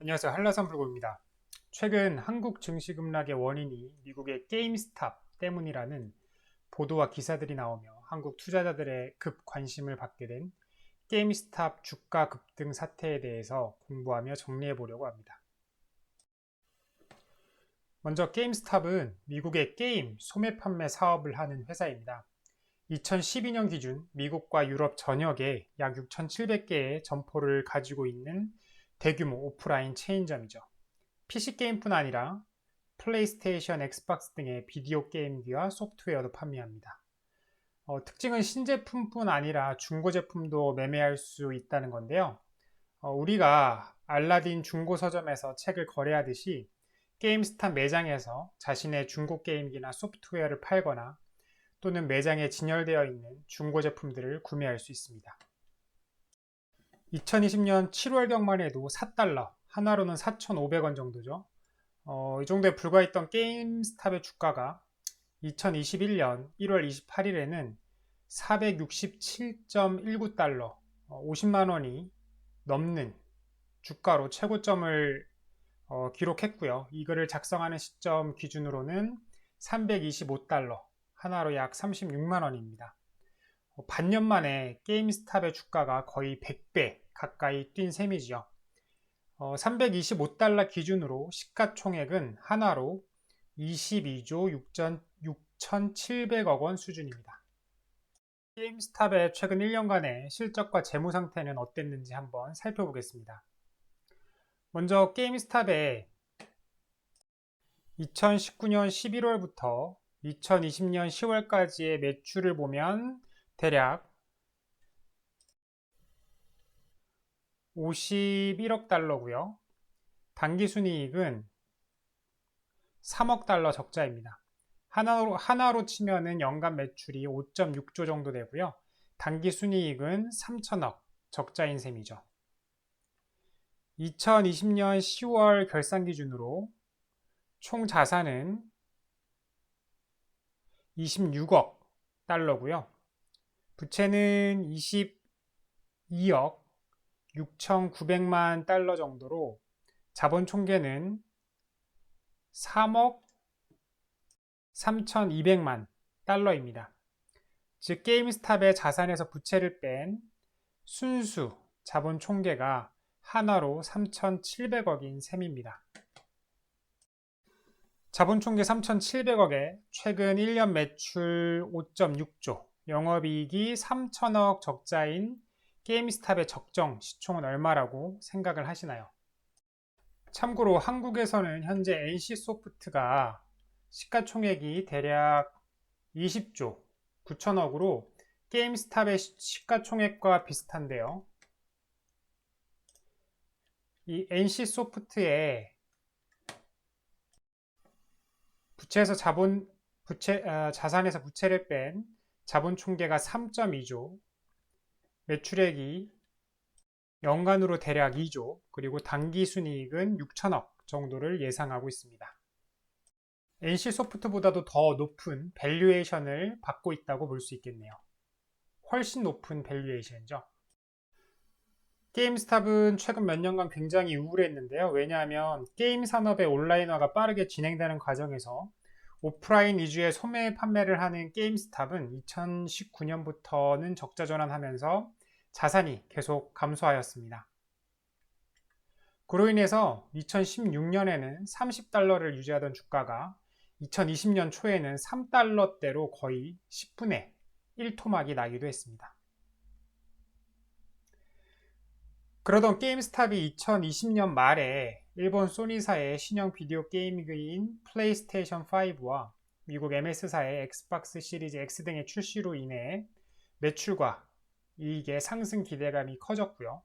안녕하세요. 한라산불고입니다. 최근 한국 증시 급락의 원인이 미국의 게임스탑 때문이라는 보도와 기사들이 나오며 한국 투자자들의 급 관심을 받게 된 게임스탑 주가 급등 사태에 대해서 공부하며 정리해 보려고 합니다. 먼저 게임스탑은 미국의 게임 소매 판매 사업을 하는 회사입니다. 2012년 기준 미국과 유럽 전역에 약 6,700개의 점포를 가지고 있는 대규모 오프라인 체인점이죠. PC게임뿐 아니라 플레이스테이션, 엑스박스 등의 비디오 게임기와 소프트웨어도 판매합니다. 특징은 신제품뿐 아니라 중고 제품도 매매할 수 있다는 건데요. 우리가 알라딘 중고 서점에서 책을 거래하듯이 게임스탑 매장에서 자신의 중고 게임기나 소프트웨어를 팔거나 또는 매장에 진열되어 있는 중고 제품들을 구매할 수 있습니다. 2020년 7월경만 해도 4달러, 하나로는 4,500원 정도죠. 이 정도에 불과했던 게임스탑의 주가가 2021년 1월 28일에는 467.19달러, 50만 원이 넘는 주가로 최고점을 기록했고요. 이 글을 작성하는 시점 기준으로는 325달러, 하나로 약 36만 원입니다. 반년 만에 게임스탑의 주가가 거의 100배 가까이 뛴 셈이죠. 325달러 기준으로 시가총액은 하나로 22조 6,700억 원 수준입니다. 게임스탑의 최근 1년간의 실적과 재무 상태는 어땠는지 한번 살펴보겠습니다. 먼저 게임스탑의 2019년 11월부터 2020년 10월까지의 매출을 보면 대략 51억 달러고요. 당기순이익은 3억 달러 적자입니다. 하나로 치면은 연간 매출이 5.6조 정도 되고요. 당기순이익은 3천억 적자인 셈이죠. 2020년 10월 결산 기준으로 총 자산은 26억 달러고요. 부채는 22억 6,900만 달러 정도로 자본 총계는 3억 3,200만 달러입니다. 즉 게임스탑의 자산에서 부채를 뺀 순수 자본 총계가 하나로 3,700억인 셈입니다. 자본 총계 3,700억에 최근 1년 매출 5.6조, 영업이익이 3천억 적자인 게임스탑의 적정 시총은 얼마라고 생각을 하시나요? 참고로 한국에서는 현재 NC소프트가 시가총액이 대략 20조 9천억으로 게임스탑의 시가총액과 비슷한데요. 이 NC소프트의 자산에서 부채를 뺀 자본 총계가 3.2조, 매출액이 연간으로 대략 2조, 그리고 당기순이익은 6천억 정도를 예상하고 있습니다. NC소프트보다도 더 높은 밸류에이션을 받고 있다고 볼 수 있겠네요. 훨씬 높은 밸류에이션이죠. 게임스탑은 최근 몇 년간 굉장히 우울했는데요. 왜냐하면 게임 산업의 온라인화가 빠르게 진행되는 과정에서 오프라인 위주의 소매 판매를 하는 게임스탑은 2019년부터는 적자 전환하면서 자산이 계속 감소하였습니다. 그로 인해서 2016년에는 30달러를 유지하던 주가가 2020년 초에는 3달러대로 거의 10분의 1토막이 나기도 했습니다. 그러던 게임스탑이 2020년 말에 일본 소니사의 신형 비디오 게임기인 플레이스테이션 5와 미국 MS사의 엑스박스 시리즈 X 등의 출시로 인해 매출과 이익의 상승 기대감이 커졌고요.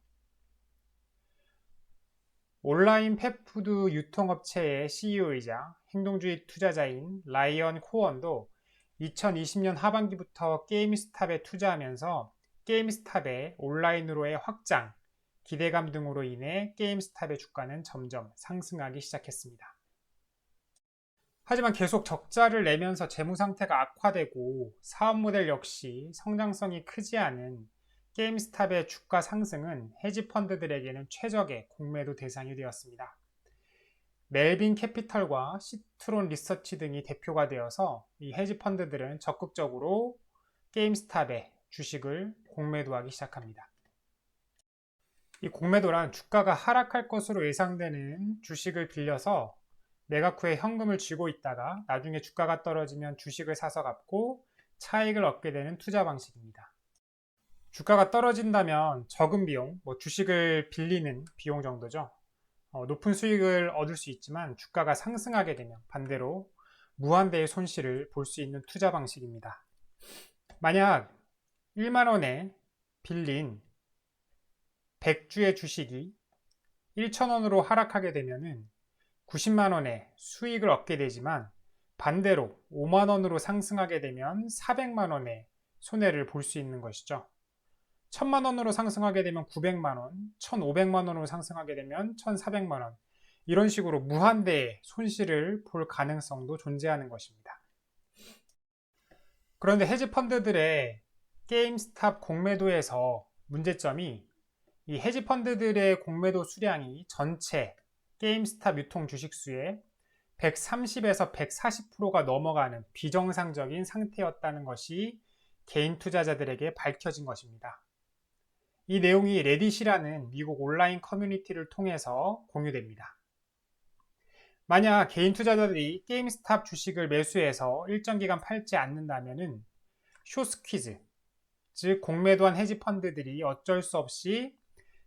온라인 펫푸드 유통업체의 CEO이자 행동주의 투자자인 라이언 코언도 2020년 하반기부터 게임스탑에 투자하면서 게임스탑의 온라인으로의 확장, 기대감 등으로 인해 게임스탑의 주가는 점점 상승하기 시작했습니다. 하지만 계속 적자를 내면서 재무 상태가 악화되고 사업 모델 역시 성장성이 크지 않은 게임스탑의 주가 상승은 헤지펀드들에게는 최적의 공매도 대상이 되었습니다. 멜빈 캐피털과 시트론 리서치 등이 대표가 되어서 이 헤지펀드들은 적극적으로 게임스탑의 주식을 공매도하기 시작합니다. 이 공매도란 주가가 하락할 것으로 예상되는 주식을 빌려서 매각 후에 현금을 쥐고 있다가 나중에 주가가 떨어지면 주식을 사서 갚고 차익을 얻게 되는 투자 방식입니다. 주가가 떨어진다면 적은 비용, 주식을 빌리는 비용 정도죠. 높은 수익을 얻을 수 있지만 주가가 상승하게 되면 반대로 무한대의 손실을 볼 수 있는 투자 방식입니다. 만약 1만 원에 빌린 100주의 주식이 1,000원으로 하락하게 되면 90만 원의 수익을 얻게 되지만 반대로 5만 원으로 상승하게 되면 400만 원의 손해를 볼 수 있는 것이죠. 1000만 원으로 상승하게 되면 900만 원, 1500만 원으로 상승하게 되면 1400만 원, 이런 식으로 무한대의 손실을 볼 가능성도 존재하는 것입니다. 그런데 헤지펀드들의 게임스탑 공매도에서 문제점이 이 헤지펀드들의 공매도 수량이 전체 게임스탑 유통 주식수의 130에서 140%가 넘어가는 비정상적인 상태였다는 것이 개인 투자자들에게 밝혀진 것입니다. 이 내용이 레딧이라는 미국 온라인 커뮤니티를 통해서 공유됩니다. 만약 개인 투자자들이 게임스탑 주식을 매수해서 일정 기간 팔지 않는다면 숏스퀴즈, 즉 공매도한 헤지펀드들이 어쩔 수 없이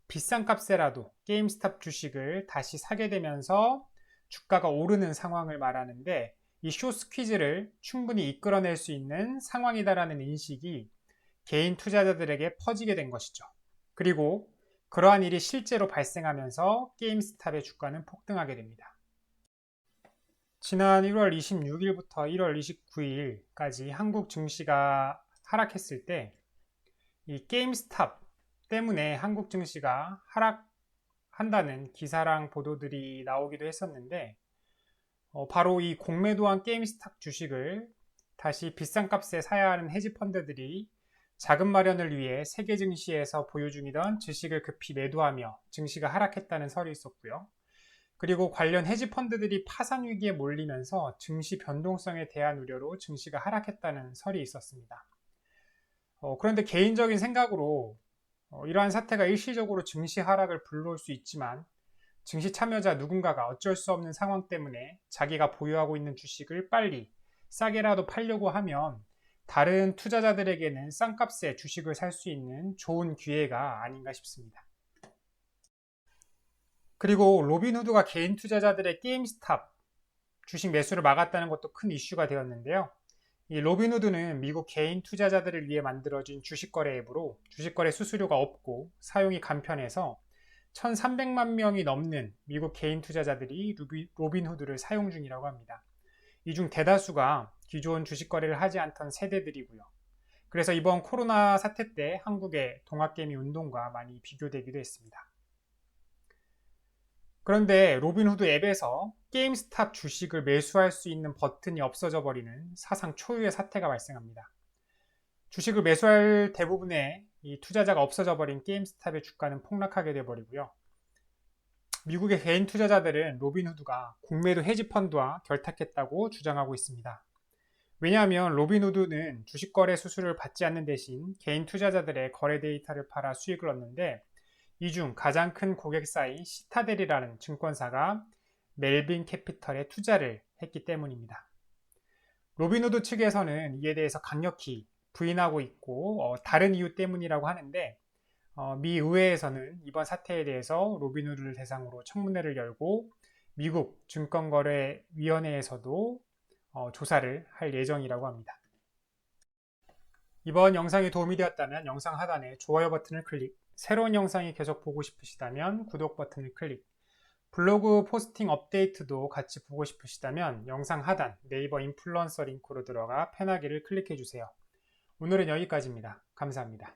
비싼 값에라도 게임스탑 주식을 다시 사게 되면서 주가가 오르는 상황을 말하는데, 이 숏스퀴즈를 충분히 이끌어낼 수 있는 상황이다라는 인식이 개인 투자자들에게 퍼지게 된 것이죠. 그리고 그러한 일이 실제로 발생하면서 게임스탑의 주가는 폭등하게 됩니다. 지난 1월 26일부터 1월 29일까지 한국 증시가 하락했을 때 이 게임스탑 때문에 한국 증시가 하락한다는 기사랑 보도들이 나오기도 했었는데, 바로 이 공매도한 게임스탑 주식을 다시 비싼 값에 사야 하는 헤지펀드들이 자금 마련을 위해 세계 증시에서 보유 중이던 주식을 급히 매도하며 증시가 하락했다는 설이 있었고요. 그리고 관련 헤지펀드들이 파산 위기에 몰리면서 증시 변동성에 대한 우려로 증시가 하락했다는 설이 있었습니다. 그런데 개인적인 생각으로 이러한 사태가 일시적으로 증시 하락을 불러올 수 있지만 증시 참여자 누군가가 어쩔 수 없는 상황 때문에 자기가 보유하고 있는 주식을 빨리 싸게라도 팔려고 하면 다른 투자자들에게는 싼 값에 주식을 살 수 있는 좋은 기회가 아닌가 싶습니다. 그리고 로빈후드가 개인 투자자들의 게임스탑 주식 매수를 막았다는 것도 큰 이슈가 되었는데요. 이 로빈후드는 미국 개인 투자자들을 위해 만들어진 주식거래 앱으로 주식거래 수수료가 없고 사용이 간편해서 1300만 명이 넘는 미국 개인 투자자들이 로빈후드를 사용 중이라고 합니다. 이 중 대다수가 기존 주식거래를 하지 않던 세대들이고요. 그래서 이번 코로나 사태 때 한국의 동학개미 운동과 많이 비교되기도 했습니다. 그런데 로빈후드 앱에서 게임스탑 주식을 매수할 수 있는 버튼이 없어져 버리는 사상 초유의 사태가 발생합니다. 주식을 매수할 대부분의 이 투자자가 없어져 버린 게임스탑의 주가는 폭락하게 되어버리고요. 미국의 개인 투자자들은 로빈후드가 공매도 헤지펀드와 결탁했다고 주장하고 있습니다. 왜냐하면 로빈후드는 주식거래 수수료를 받지 않는 대신 개인 투자자들의 거래 데이터를 팔아 수익을 얻는데, 이 중 가장 큰 고객사인 시타델이라는 증권사가 멜빈 캐피털에 투자를 했기 때문입니다. 로빈후드 측에서는 이에 대해서 강력히 부인하고 있고 다른 이유 때문이라고 하는데, 미 의회에서는 이번 사태에 대해서 로빈후드를 대상으로 청문회를 열고 미국 증권거래위원회에서도 조사를 할 예정이라고 합니다. 이번 영상이 도움이 되었다면 영상 하단에 좋아요 버튼을 클릭, 새로운 영상이 계속 보고 싶으시다면 구독 버튼을 클릭, 블로그 포스팅 업데이트도 같이 보고 싶으시다면 영상 하단 네이버 인플루언서 링크로 들어가 편하기를 클릭해 주세요. 오늘은 여기까지입니다. 감사합니다.